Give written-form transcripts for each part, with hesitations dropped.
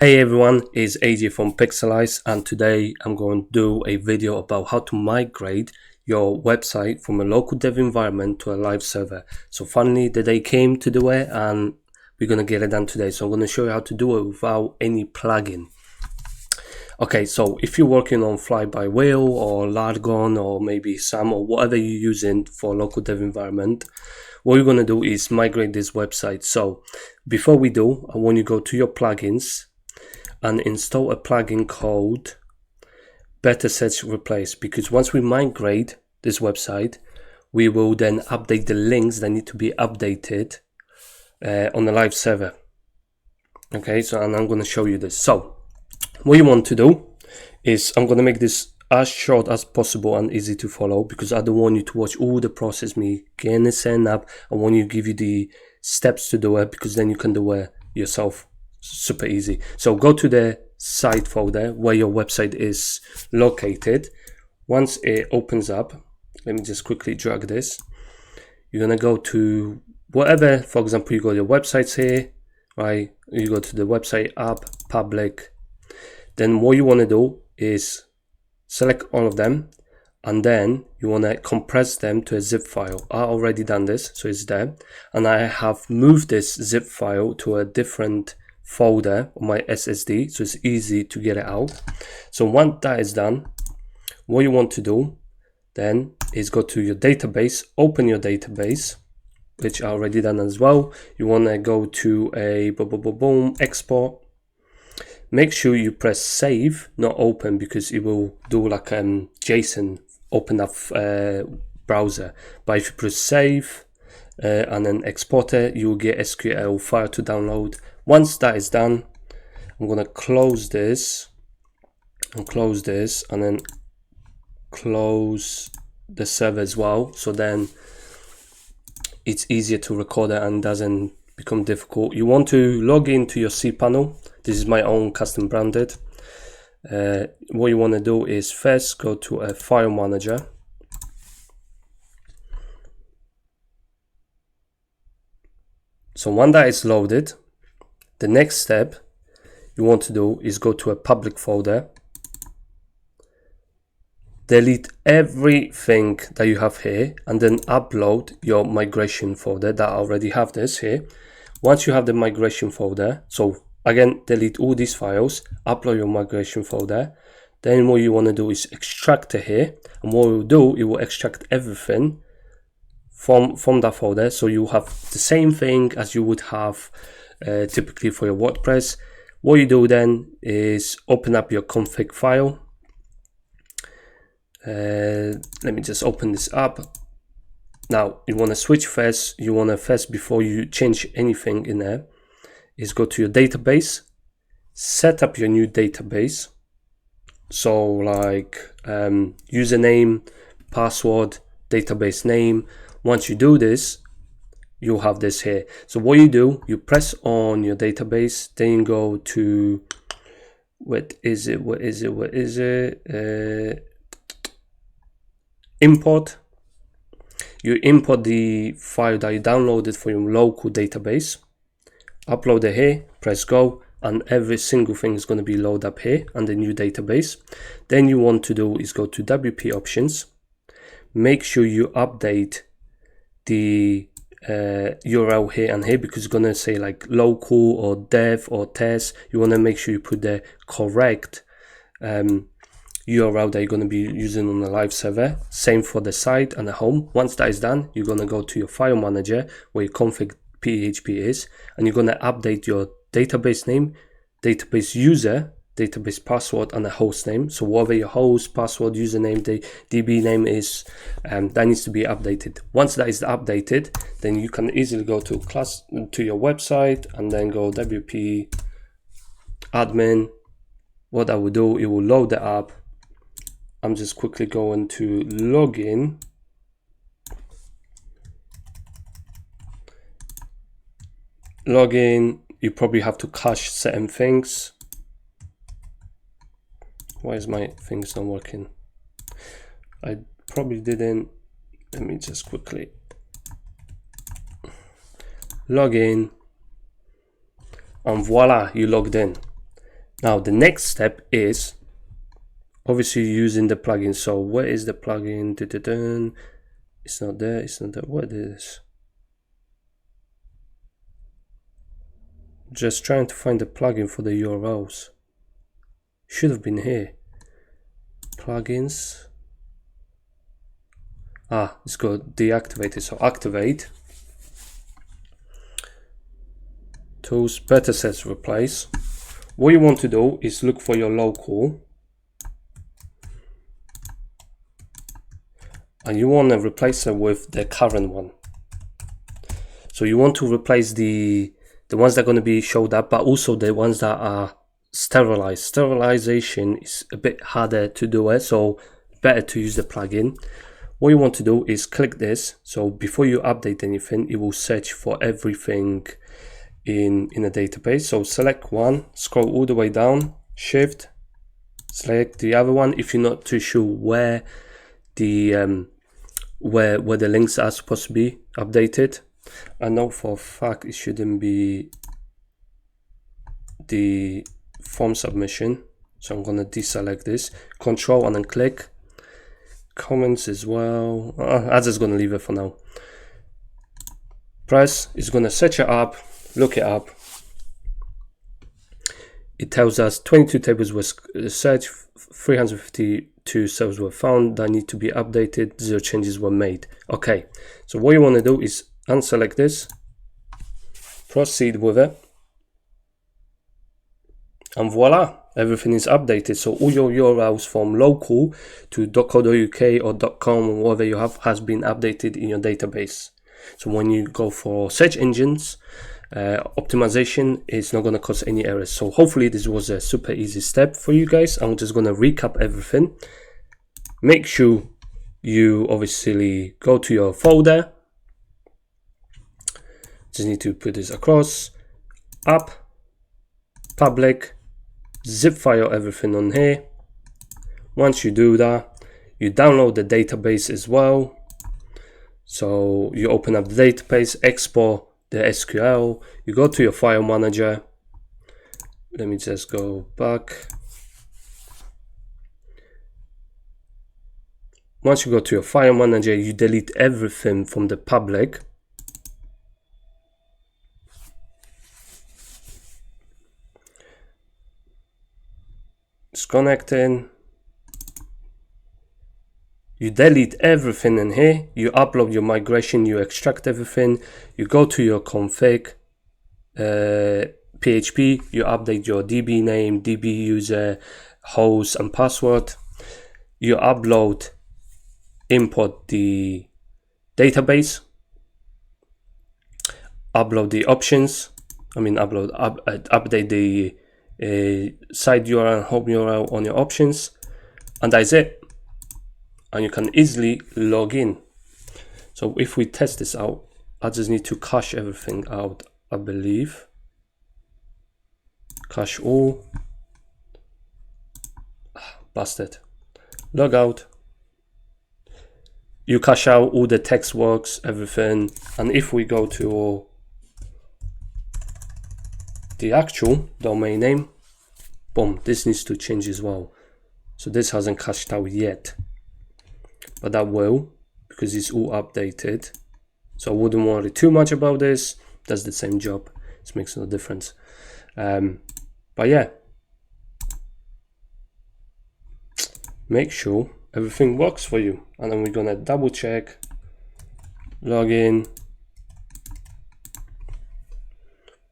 Hey everyone, it's AJ from Pixelize, and today I'm going to do a video about how to migrate your website from a local dev environment to a live server. So finally the day came to do it, and we're going to get it done today. So I'm going to show you how to do it without any plugin. Okay, so if you're working on Fly-by-Wheel or Largon or maybe SAM or whatever you're using for local dev environment, what you're going to do is migrate this website. So before we do, I want you to go to your plugins and install a plugin called Better Search Replace, because once we migrate this website, we will then update the links that need to be updated on the live server. Okay, so and I'm going to show you this. So what you want to do is, I'm going to make this as short as possible and easy to follow, because I don't want you to watch all the process, me getting it set up. I want you to give you the steps to do it, because then you can do it yourself super easy. So go to the site folder where your website is located. Once it opens up, let me just quickly drag this. You're gonna go to whatever, for example, you got your websites here, right? You go to the website app, public. Then what you want to do is select all of them, and then you want to compress them to a zip file. I already done this, so it's there, and I have moved this zip file to a different folder on my SSD, so it's easy to get it out. So once that is done, what you want to do then is go to your database, open your database, which I already done as well. You want to go to a export. Make sure you press save, not open, because it will do like JSON open up browser. But if you press save and then export it, you will get SQL file to download. Once that is done, I'm going to close this and close this, and then close the server as well, so then it's easier to record it and doesn't become difficult. You want to log into your CPanel. This is my own custom branded. What you want to do is first go to a file manager. So when that is loaded, the next step you want to do is go to a public folder, delete everything that you have here, and then upload your migration folder that I already have this here. Once you have the migration folder, so again, delete all these files, upload your migration folder. Then what you want to do is extract it here, and what it will do, it will extract everything from that folder, so you have the same thing as you would have typically for your WordPress. What you do then is open up your config file. Let me just open this up. Now you want to switch first. You want to first, before you change anything in there, is go to your database, set up your new database. So like username, password, database name. Once you do this, you'll have this here. So what you do, you press on your database, then you go to, what is it, import. You import the file that you downloaded for your local database, upload it here, press go, and every single thing is going to be loaded up here on the new database. Then you want to do is go to WP options, make sure you update the URL here and here, because it's going to say like local or dev or test. You want to make sure you put the correct URL that you're going to be using on the live server. Same for the site and the home. Once that is done, you're going to go to your file manager where your config.php is, and you're going to update your database name, database user, database password, and a host name. So whatever your host, password, username, the DB name is, that needs to be updated. Once that is updated, then you can easily go to your website and then go WP admin. What I will do, it will load the app. I'm just quickly going to login. Login, you probably have to cache certain things. Why is my things not working? I probably didn't. Let me just quickly log in, and voila, you logged in. Now the next step is obviously using the plugin. So where is the plugin? It's not there. It's not there. What is? Just trying to find the plugin for the URLs. Should have been here. Plugins. It's got deactivated. So activate. Tools, better sets, replace. What you want to do is look for your local, and you want to replace it with the current one. So you want to replace the ones that are going to be showed up, but also the ones that are sterilized. Sterilization is a bit harder to do it, so better to use the plugin. What you want to do is click this. So before you update anything, it will search for everything in a database. So select one, scroll all the way down, shift, select the other one. If you're not too sure where the where the links are supposed to be updated, I know for a fact it shouldn't be the form submission, so I'm gonna deselect this, control and then click. Comments as well. I'm just gonna leave it for now. Press is gonna search it up, look it up. It tells us 22 tables were searched, 352 cells were found that need to be updated, 0 changes were made. Okay, so what you want to do is unselect this, proceed with it, and voila, everything is updated. So all your URLs from local to .co.uk or .com or whatever you have has been updated in your database. So when you go for search engines, optimization is not going to cause any errors. So hopefully this was a super easy step for you guys. I'm just going to recap everything. Make sure you obviously go to your folder. Just need to put this across, up, public, zip file everything on here. Once you do that, you download the database as well. So you open up the database, export the SQL, you go to your file manager. Let me just go back. Once you go to your file manager, you delete everything from the public. It's connecting. You delete everything in here, you upload your migration, you extract everything, you go to your config, PHP, you update your DB name, DB user, host and password, you upload, import the database, upload the options, update the site URL and home URL on your options, and that's it. And you can easily log in. So if we test this out, I just need to cache everything out, I believe. Cache all. Busted. Log out. You cache out all the text works, everything. And if we go to the actual domain name, boom, this needs to change as well. So this hasn't cached out yet, but that will, because it's all updated. So I wouldn't worry too much about this. Does the same job. It makes no difference. But yeah, make sure everything works for you. And then we're gonna double check, log in,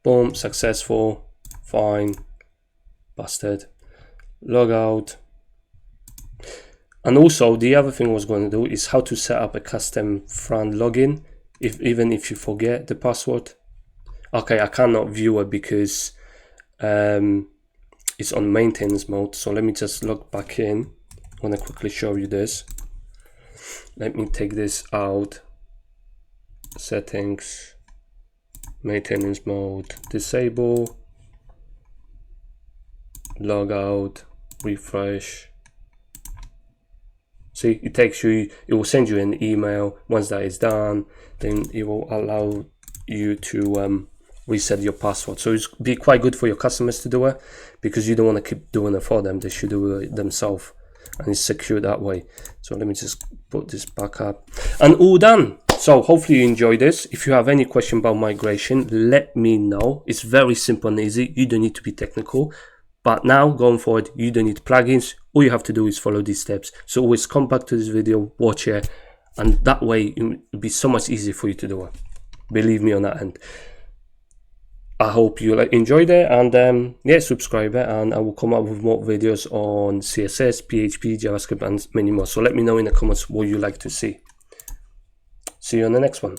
boom, successful, fine, busted, log out. And also the other thing I was going to do is how to set up a custom front login, even if you forget the password. Okay, I cannot view it because it's on maintenance mode. So let me just log back in. I want to quickly show you this. Let me take this out. Settings, maintenance mode, disable, log out, refresh. See, it takes you, it will send you an email. Once that is done, then it will allow you to reset your password. So it's be quite good for your customers to do it, because you don't want to keep doing it for them. They should do it themselves, and it's secure that way. So let me just put this back up, and all done. So hopefully you enjoy this. If you have any question about migration, let me know. It's very simple and easy. You don't need to be technical. But now, going forward, you don't need plugins. All you have to do is follow these steps. So always come back to this video, watch it, and that way it will be so much easier for you to do it. Believe me on that end. I hope you enjoyed it, and yeah, subscribe it, and I will come up with more videos on CSS, PHP, JavaScript, and many more. So let me know in the comments what you like to see. See you on the next one.